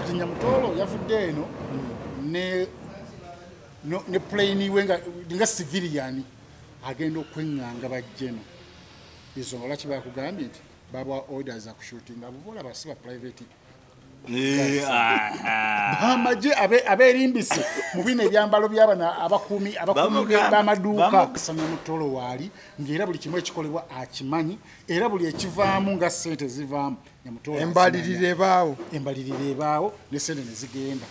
kati Nyamutooro yavudde eno ne plane we nga civilian agenda okwenganga bajjeno ensonga lwaki bakugambye nti babwa orders za kushootinga bubola basiba private bamaje aberimbise mu bino ebyambalo by'abana abakuumi b'amaduuka Nyamutooro waali ng'era buli kimu ekikolebwa akimanyi era buli ekivaamu nga ssente zivaamu Nyamutooro embalirire ebaawo ne ssente ne zigenda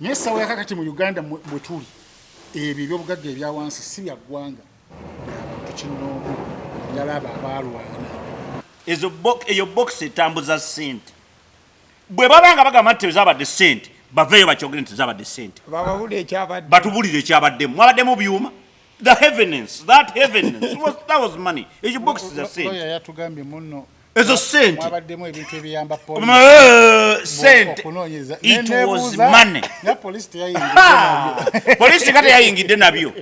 naye essaawa yakakati mu Uganda bwe tuli ebyo ebyobugagga ebya wansi si bya ggwanga abantu kinoomu ddala abo abaalwana eyo box etambuza ssente bwe babanga bagamba nti tezabadde ssente baveeyo bakyogere nti tezabadde ssente batubulire ekyabaddemu mwabaddemu byuma that heaviness that was money eyo box za ssente yatugambye munno ezo ssente mwabaddemu ebintu ebiyamba ssente it was money na polisi teyayingidde nabyo polisi kati yayingidde nabyo.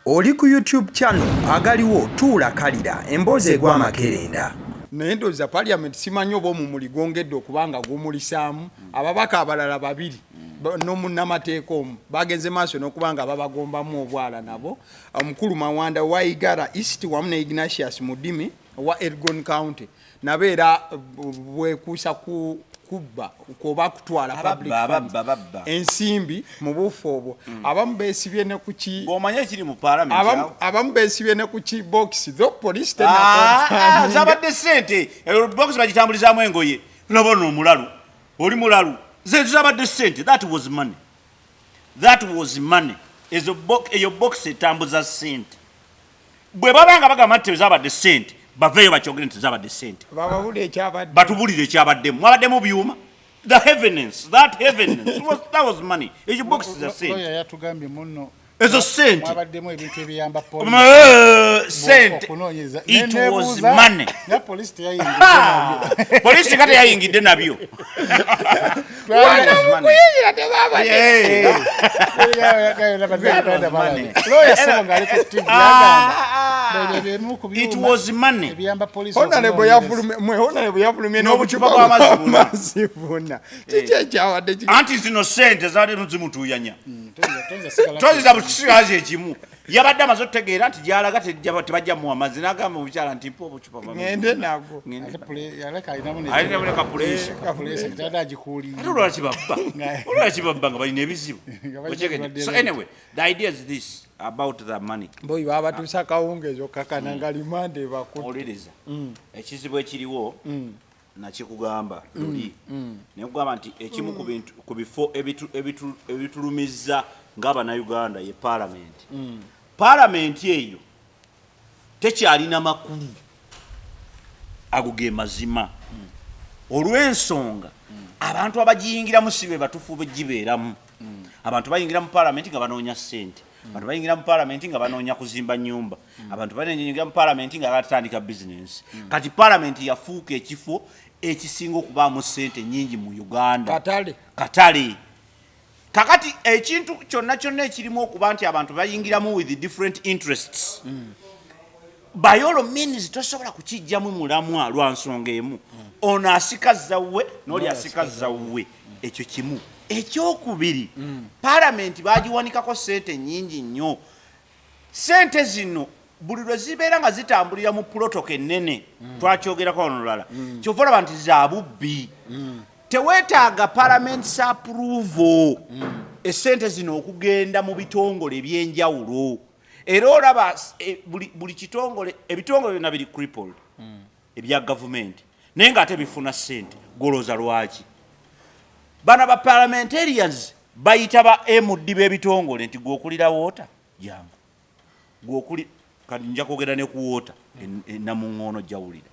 Oli ku YouTube channel agaliwo tuula kalira emboozi egwa makerenda naye ndowooza parliament simanyi oba omumuli gwongedde okubanga gwumulisaamu ababaka abalala babiri n'omunnamateeka omu bagenze maaso n'okubanga babagombamu obwala nabo omukulu Mawanda wa Igara East wamu ne Ignatius Mudimi wa Elgon County nabeera bwekuusa kubba kuba kutwala public funds ensimbi mu bufu obwo abamu beesibye ne ku ki ng'omanye ekiri mu parliament abamu beesibye ne ku ki box the police tena zabadde ssente box bagitambulizaamu engoye nabona omulalu oli mulalu zabadde ssente that was money eyo box etambuza ssente bwe babanga bagamba nti zabadde ssente baveeyo bakyogere nti tezabadde ssente batubulire ekyabaddemu mwabaddemu byuma that heaviness that was money eyo box za ssente yatugambye munno ezo ssente mwabaddemu ebintu ebiyamba ssente it was money na polisi teyayingidde nabyo polisi kati yayingidde nabyo it was money honorable yafulumye n'obucupa bw'amazzi bwonna kiki ekyawadde anti zino ssente zaadde zimutuyanya toziza bukisazi ekimu yabadde amaze okutegeera nti gyalaga tebajja muwa amazzi n'agamba omukyala nti mpa obucupa ngende nago alinamuneka pulesi olwaki babba nga balina ebizibu. So anyway, the idea is this about the money. Boy babatuusa kawungeezi okakana nga limande bakutte. Oliriza ekizibu ekiriwo nakikugamba luli naye kugamba nti ekimu ku bifo ebitulumizza ng'Abannayuganda ye parliament. Parliament eyo tekyalina makulu ago ge mazima olw'ensonga abantu abagiyingiramu si be batufu begibeeramu. Abantu bayingira mu parliament nga banoonya ssente, abantu bayingira mu parliament nga banoonya kuzimba nyumba, abantu bayingira mu parliament nga batandika business. Kati parliament yafuuka ekifo ekisinga okubaamu ssente nnyingi mu Uganda. Katale kakati ekintu kyonna ekirimu okuba nti abantu bayingiramu with different interests. By all means tosobola kukijjamu mulamwa lwa nsonga emu. Ono asikazza wuwe n'oli asikazza wuwe. Ekyo kimu. Ekyokubiri parliament bagiwanikako ssente nnyingi nnyo. Ssente zino buli lwe zibeera nga zitambulira mu protocol ennene twakyogerako olulala kyova olaba nti za bubbi. Teweetaaga parliament approval essente zino okugenda mu bitongole eby'enjawulo. Era olaba buli kitongole ebitongole byonna biri crippled ebya gavumenti naye ng'ate bifuna ssente golooza lwaki. Bana ba parliamentarians bayita ba MD b'ebitongole nti gwokulira woota jangu gwokuli kati nja kwogera ne ku woota namuŋŋoono jawulira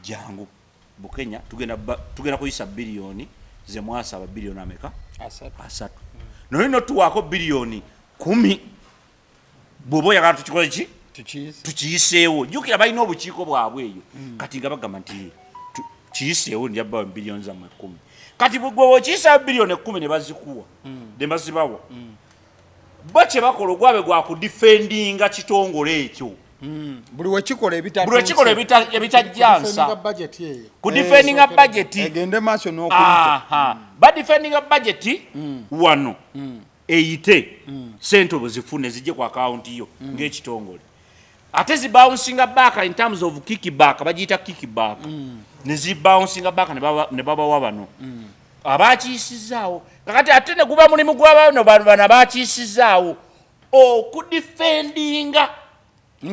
jangu Bukenya tugenda kuyisa biliyoni ze mwasaba biliyoni ameka asatu naye no tuwaako biliyoni 10 bw'oba oyagala tukikole ki tukiyiseewo. Jjukira balina obukiiko bwabwe eyo kati nga bagamba nti kiyiseewo njabba biliyoni za 10. Kati bwe okiyisa biliyoni 10 ne bazikuwa ne bazibawa bo kye bakola ogwabe gwa kudifendinga kitongole ekyo buli wekikola ebitajjansa ku defendinga budget egende maaso n'okuyita ba defendinga budget wano eyite sente obuzifune zijje ku akaunti yo ng'ekitongole ate zibouncing back in terms of kickback bagiyita kickback ne zibouncing back ne babawa bano abakiisizaawo kakati ate ne guba mulimu gw'abano bano abakiisizaawo okudefendinga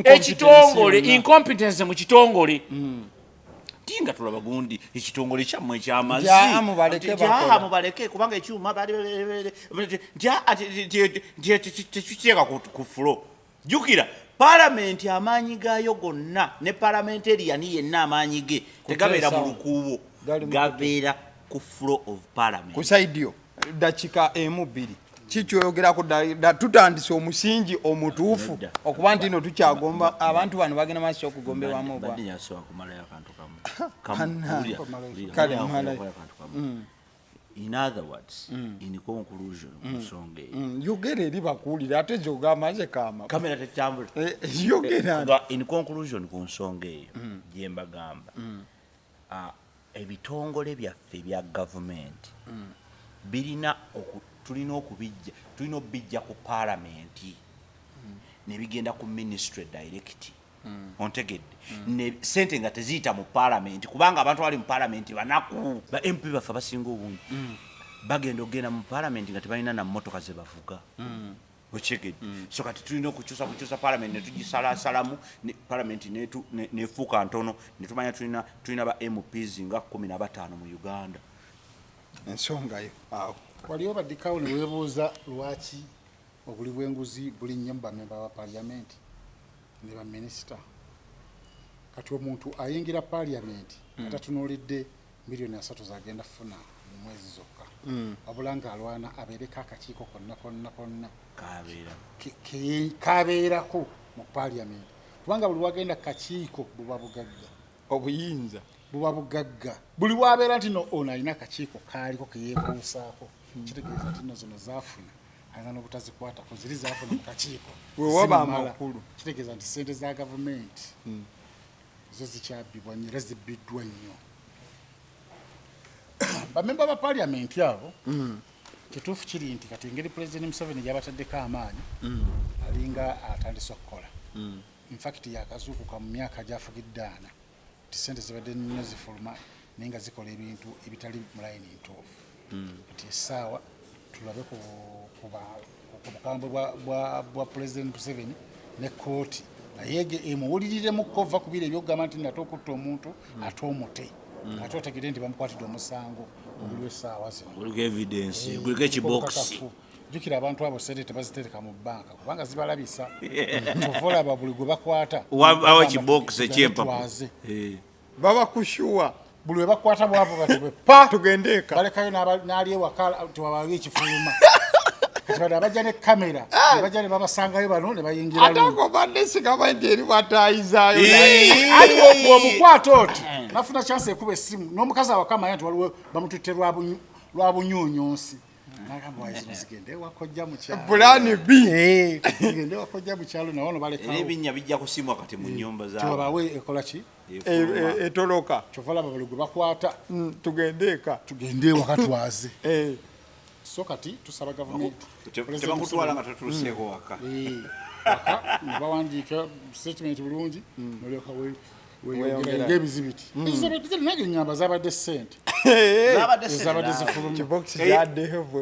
ekitongole incompetence mu kitongole tinga tulaba gundi ekitongole kyammwe ekyamazi mubaleke kubanga ekyuma tekiteeka ku fulo jjukira palamenti amaanyi gaayo gonna ne parliamentariani yenna amaanyi ge tegabeera mu lukuubo gabeera ku floor of parliament kusaidio dakika emu bbiri kikyoyogerako tutandise omusingi omutuufu okuba nti no tukyagomba abantu bano bagenda maaso okugombebwamu in other words in conclusion nsonga yogera eri bakuwulira ate gyogamba nze kama kamera tetambula yogera in conclusion ku nsonga eyo gye mbagamba ebitongole byaffe bya gavumenti tulina okubijja ku palamenti ne bigenda ku ministry direct ontegedde ne sente nga teziyita mu palamenti kubanga abantu bali mu palamenti banaku ba MP baffe basinga obungi bagenda ogenda mu palamenti nga tebalina na mmotoka ze bavuga ochegedde so kati tulina okukyusa palamenti ne tugisalasalamu palamenti nefuuka ntono ne tumanya tulina ba MPs nga 15 mu Uganda ensonga yo awo waliwo baddikawo ne weebuuza lwaki obuli bw'enguzi buli nnyo mu bamemba ba paliamenti ne baminisita kati omuntu ayingira paliamenti atatunuulidde miliyoni 3 zagenda funa mu mwezi zokka wabula ng'alwana abeereko akakiiko konna kabeerako mu paliamenti kubanga buli wagenda kakiiko buba bugagga obuyinza buba bugagga buli wabeera nti no ono alina akakiiko kaaliko keyeekuusaako kitegeeza nti no zino zaafuna ayina n'obutazikwatako ziri zaafuna mu kakiiko wewaba amakulu kitegeeza nti sente za gavumenti zo zikyabbibwa nnyo era zibbiddwa nnyo bamemba ba paliamenti abo kituufu kiri nti kati engeri pulezidenti Museveni gy'abataddeko amaanyi alinga atandise okukola infact yakazuukuka mu myaka gy'afugiddaana ti sente zibadde nnyo zifuluma naye nga zikola ebintu ebitali mu layini ntuufu kati essaawa tulabe ku bukambwe bwa pulezidenti Museveni ne kooti naye emuwuliriremu kova ku biro ebyokugamba nti nate okutta omuntu ate omute ate otegedde nti bamukwatidde omusango oguliwo essaawa zino guliko evidence guliko ekibokisi jjukira abantu abo sente tebazitereka mu bbanka kubanga zibalabisa kyova olaba buli gwe bakwata awo ekibokisi ekyempapu baba kushuwa buli we bakwata bwabo batebwe pa tugendeeka balekayo n'ali ewaka tiwabayo ekifuluma kati bano abajja ne kamera ne bajja ne babasangayo bano ne bayingira atako bandesigaba nti eri batayizaayo aliwo bw'omukwata oti nafuna chance ekuba essimu n'omukazi awakamanya nti waliwo bamututte lwa bunyuunyunsi nagamba wazino zigende ewakojja mu kyalo pulaani B zigende ewakojja mu kyalo nawo no balekawo ebinnya bijja kusimwa kati mu nnyumba zaabwe tiwabawe ekola ki etoloka kyova laba buli gwe bakwata tugendeeka tugende ewaka twaze so kati tusaba gavumenti tebakutwala nga tatuuseeko waka ne bawandiika statement bulungi nolyoka weyongera ng'ebizibiti naye ngamba zabadde ssente zabadde zifuluma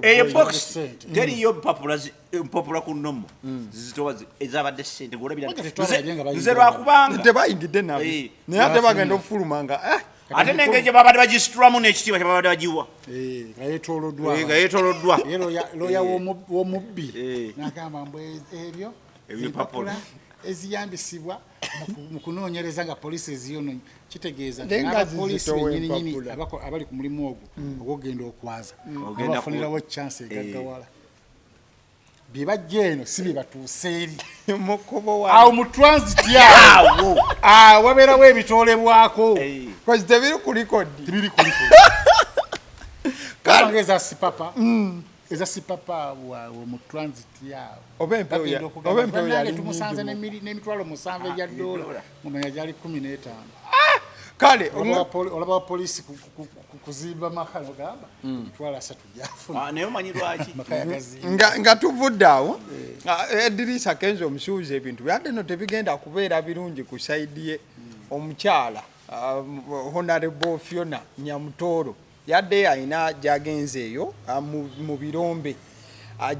eyo box teriyo mpapula ku nnomo zizitowa ezabadde ssente nze lwakubanga tebayingidde nabo naye ate bagenda okufuluma nga ate nengeri gye babadde bagisitulamu n'ekitiibwa kye babadde bagiwa nga yeetooloddwa looya w'omubbi n'agamba mbu ebyo empapula eziyambisibwa mu kunoonyereza nga poliisi eziyononye kitegeeza nti n'abapoliisi bennyininyini abali ku mulimu ogwo ogwogenda okwaza abafunirawo chance egaggawala bye bajja eno si bye batuuse eri awo mu transit yawo wabeerawo ebitoolebwako tebiri ku likodi kabanga eza sipapa eza sipapa wa mu transit yao obempeyo yali tumusanze n'emitwalo 7 ya dola mumenya jali 15 kale olaba polisi kuzimba makalo gamba mitwalo 3 jafuna naye omanyi lwaki nga tuvudde awo Edirisa Kenzo omusuuza ebintu byadde no tebigenda kubeera birungi ku saidi ye omukyala Honorable Phiona Nyamutooro yadde ayina jagenze eyo mu birombe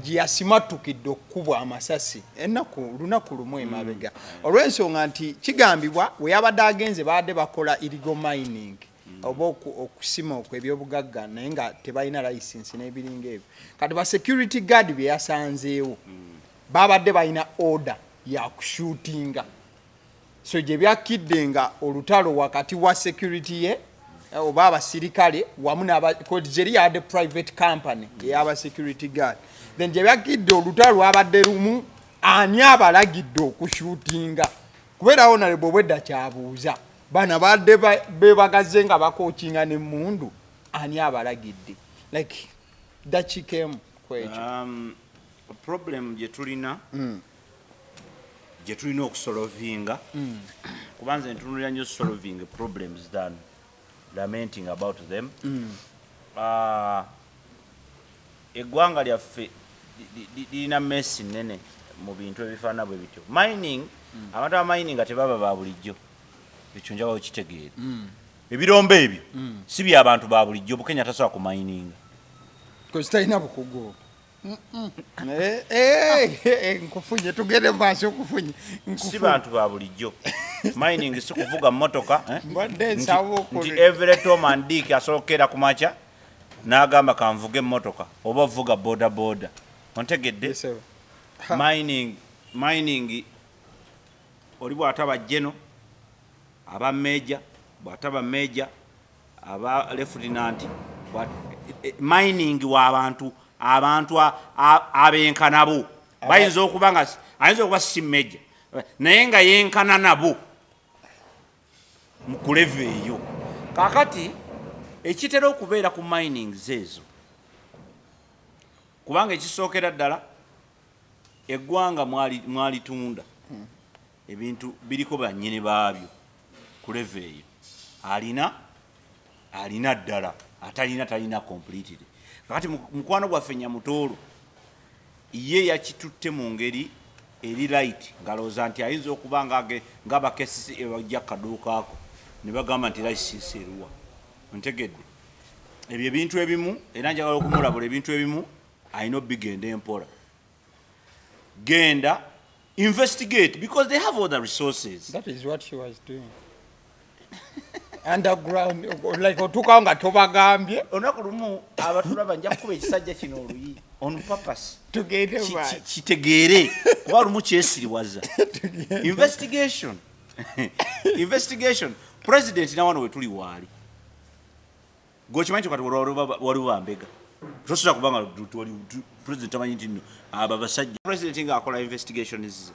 Geyasimatusse okubwa Amasasi lunaku lumu emabega olw'ensonga nti kigambibwa we yabadde agenze baadde bakola illegal mining oba okusima okw'ebyobugagga naye nga tebalina license n'ebiringa ebyo kati ba security guard bye yasanzeewo babadde balina order ya kushootinga so gye byakidde nga olutalo wakati wa security ye oba abasirikale wamu n'abakodizeri yadde private company ey'aba security guard then gye byakidde olutalo lwabadde lumu ani abalagidde okushootinga kubeerawo nale bw'obwedda kyabuuza bana badde bebagaze nga bakookinga n'emmundu ani abalagidde like dakikemu kwekyo problem gye tulina okusolovinga kubanze ntunulira nnyo solving problems than lamenting about them eggwanga lyaffe lirina messi nene mu bintu ebifaana bwe bityo mining abantu aba mining nga tebaba ba bulijjo ekyo njagala okitegeera ebirombe ebyo si by'abantu ba bulijjo Bukenya tasobola ku mining talina bukugu nkufunye tugende maaso okufunye si bantu ba bulijjo mining si kuvuga mmotoka nti every Tom and Dick asookera ku makya n'agamba kanvuga emmotoka oba vuga boda boda ontegedde mining oli bw'ataba jeno aba meja bw'ataba meja aba lieutenant mining wa abantu abenkana bo bayinza okuba si meja naye nga yenkana nabo mu kuleva eyo kakati ekitera okubeera ku mining zeezo kubanga ekisookera ddala eggwanga mwalitunda ebintu biriko bannyini baabyo kuleva eyo alina ddala talina completely kakati mukwano gwaffe Nyamutooro ye yakitutte mu ngeri eri right ngalooza nti ayinza okuba ng'abakesisi ebajja kaduuka ako ne bagamba nti license eruwa ontegedde ebyo ebintu ebimu era njagala okumulabula ebintu ebimu alina obigenda empola genda investigate because they have all the resources. That is what she was doing. Underground like otuka nga tobagambye onaku lumu abatulaba nja kuba ekisajja kino oluyi on purpose tugende kitegeere kuba lumu kyesiriwaza investigation president na wano we tuli waali gokimanyi kati waliwo bambega tosobola kubanga president amanyi nti aba basajja president nga akola investigations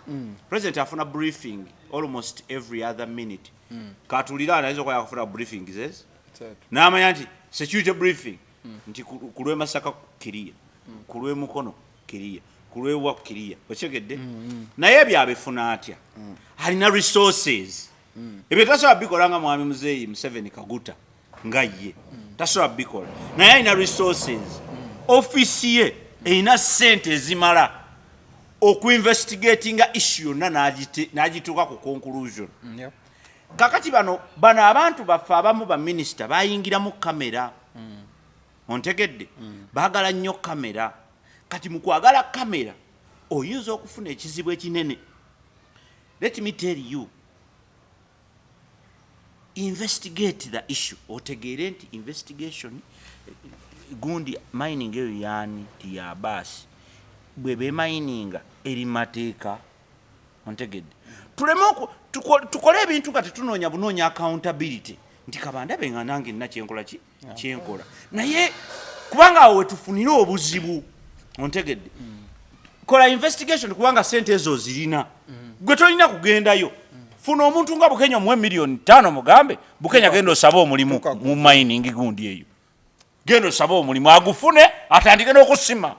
president afuna briefing almost every other minute katulira anaweza kwa kufuna briefing zes n'amanya nti security briefing nti kulwe Masaka kiria kulwe Mukono kiria kulwe wa kiria okigedde naye byabefuna atya alina resources ebyo tasobola bikolanga mwami muzeeyi Museveni Kaguta nga ye tasobola bikola naye alina resources office ye erina sente ezimala okuinvestigatinga issue yonna n'agituuka ku conclusion. Kakati bano abantu baffe abamu ba minister bayingiramu kamera ontegedde baagala nnyo kamera kati mu kwagala kamera oyinza okufuna ekizibu ekinene. Let me tell you, investigate the issue. Otegeere nti investigation gundi mining eyo yani ti ya basi bwebe mining eri mateeka ontegedde tulemo tukole ebintu kati tunoonya bunoonya accountability nti kabanda benga nange nina kyenkola kyenkola naye kubanga awo tufunire obuzibu ontegedde kola investigation kubanga sente ezo zirina gwe tolina kugendayo funa omuntu nga Bukenya mu $1,500,000 mugambe Bukenya gendo osaba omulimu mu mining gundi eyo gendo saba omulimu agufune atandike n'okusima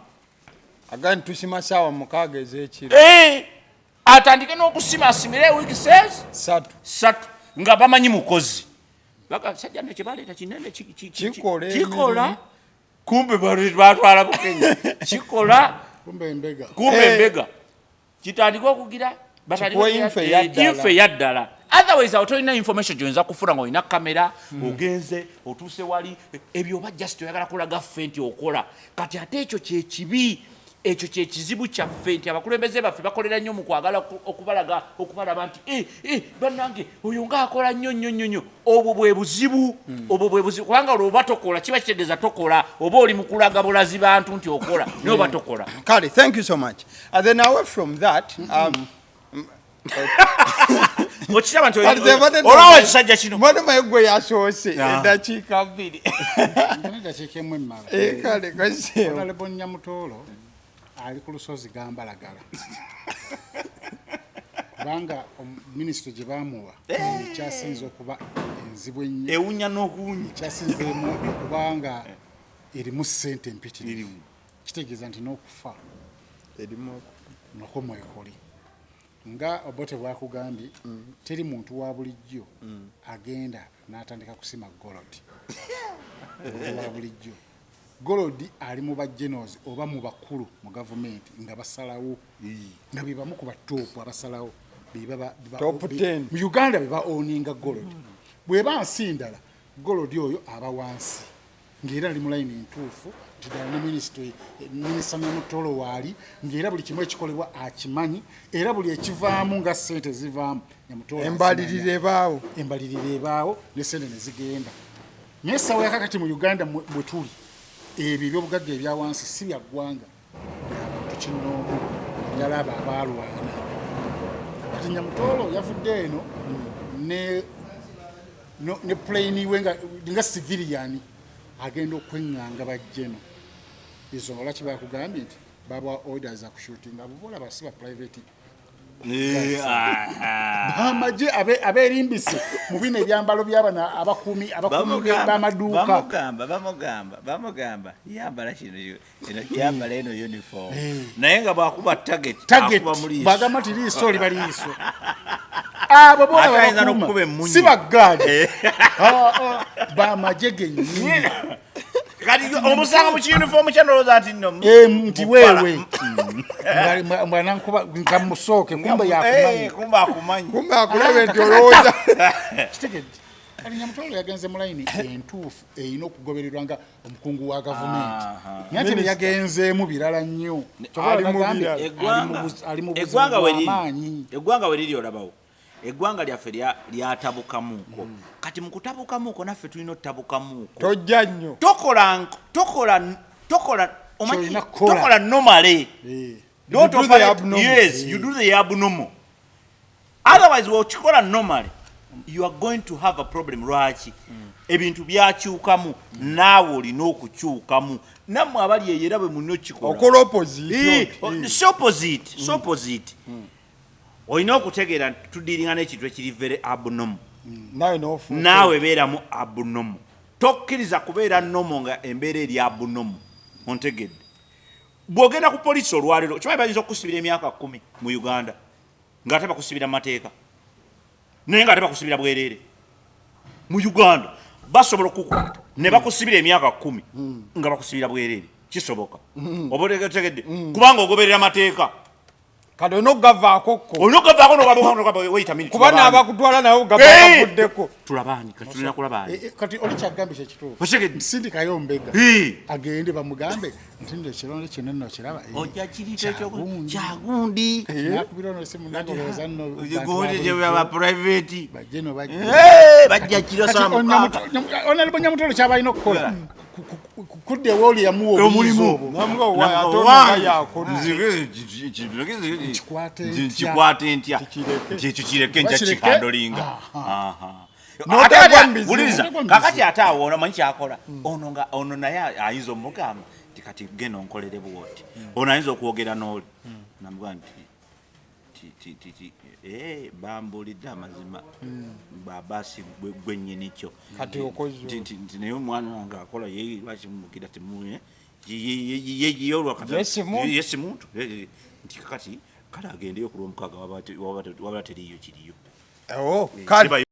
agandi tusima saawa 6 ez'ekiro atandike n'okusima asimire wiiki satu nga bamanyi mukozi sajja ne kyebaleeta kinene kikola kumbe batwala bukenya kikola kumbe embega kitandika okugira infe yaddala otherwise awo tolina information gyonza kufuna nga olina kamera ogenze otuuse wali ebyo oba just oyagala kulaga ffe nti okola kati ate ekyo kyekibi ekyo kyekizibu kyaffe nti abakulembeze baffe bakolera nnyo mu kwagala okubalaba nti bannange oyo ngaakola nnyo obwo bwe buzibu kubanga olwo oba tokola kiba kitegeeza tokola oba oli mu kulaga bulazi bantu nti okola naye oba tokola kale thank you so much and then away from that okiraba nti olwawo ekisajja kino mwana gwe yasoose eddakiika 2 kale Phiona Nyamutooro ali ku lusozi Gambalagala kubanga minisitule gye baamuwa ekyasinze okuba enzibu ennyo ewunya n'okuwunya ekyasinzeemu okubanga erimu ssente empitirivu kitegeeza nti n'okufa erimu nako mwekuli nga Obote bwakugambye teri muntu wa bulijjo agenda n'atandika kusima golodi wa bulijjo golodi ali mu bajenozi oba mu bakulu mu gavumenti nga basalawo nga bebamu ku batoopu abasalawo top 10 mu Uganda beba owninga golodi bweba nsi ndala golodi oyo aba wansi ng'era ali mu layini entuufu tidala ne minisita Nyamutooro waali ng'era buli kimu ekikolebwa akimanyi era buli ekivaamu nga ssente zivaamu Nyamutooro embalirire ebaawo ne ssente ne zigenda naye essaawa yakakati mu Uganda bwe tuli ebyo ebyobugagga ebya wansi si bya ggwanga abantu kinoomu ebyala abo abaalwana kati Nyamutooro yavudde eno ne plane we nga civilian agenda okweŋŋanga bajjeno ensonga lwaki bakugambye nti baba orders akushutinga bubola basiba private amagye ab'erimbisi mu bino ebyambalo by'abana abakuumi b'amaduuka bamugamba yambala kino yambala eno uniform naye nga bwakuba target bagamba ti liiso oli baliiso abo bola si baggaali bamagye gennyini kati omusanga mu kiyunifomu kyanolooza nti nno nti weewe mwanankuba nka musooke kumbe akumanyi kumbe akulaba nti olowooza kitegedde kati Nyamutooro yagenze mu layini entuufu erina okugobererwa nga omukungu wa gavumenti naye ate yagenzeemu birala nnyo ali mu buzibu bw'amaanyi eggwanga we liri olabawo eggwanga lyaffe lyatabukamuuko kati mu kutabukamuuko naffe tulina ottabukamuuko tojja nnyo tokola normally don't yes you do the abnormal otherwise wakikola normally you are going to have a problem lwaki ebintu byakyukamu naawe olina okukyukamu nammwe abali eyera bwe mulina okukikola okola opposite olina okutegeera tudiringa n'ekintu ekiri very abnormal naawe beeramu abnormal tokkiriza kubeera normal nga embeera eri abnormal ontegedde bw'ogenda ku poliisi olwaliro kimanyi bayinza okusibira emyaka 10 mu Uganda ng'ate bakusibira mateeka naye ng'ate bakusibira bwereere mu Uganda basobola okukukwata ne bakusibira emyaka 10 nga bakusibira bwereere kisoboka oba otegedde kubanga ogoberera mateeka kati onogavaako weyita kuba n'abakutwala nawe gavavuddeko tulabaani kati tulina kulabaani kati oli kyagambye kyekituufu sindikayo mbega agende bamugambe nti ndo ekironde kino nno kiraba ojja kirito kyagundi nakubira ono simu nagolooza nno private bajjeno bajja kirosamukaaka onalibo Nyamutooro kyabalina okukola kudde wooli yamuwa omulimu kikwate ntya ekyo kireke nja kikandolinga wuliriza kakati ate awo omanyi kyakola ono naye ayinza omugamba nti kati genda onkolere bwoti ono ayinza okwogera n'oli namugaa nti bambulidde amazima babasi gwennyini kyo kati okoze nti naye omwana wange akola ye bakimukira temuye yesi muntu nti kakati kale agendeyo ku lwomukaaga waba teriyo kiriyo kale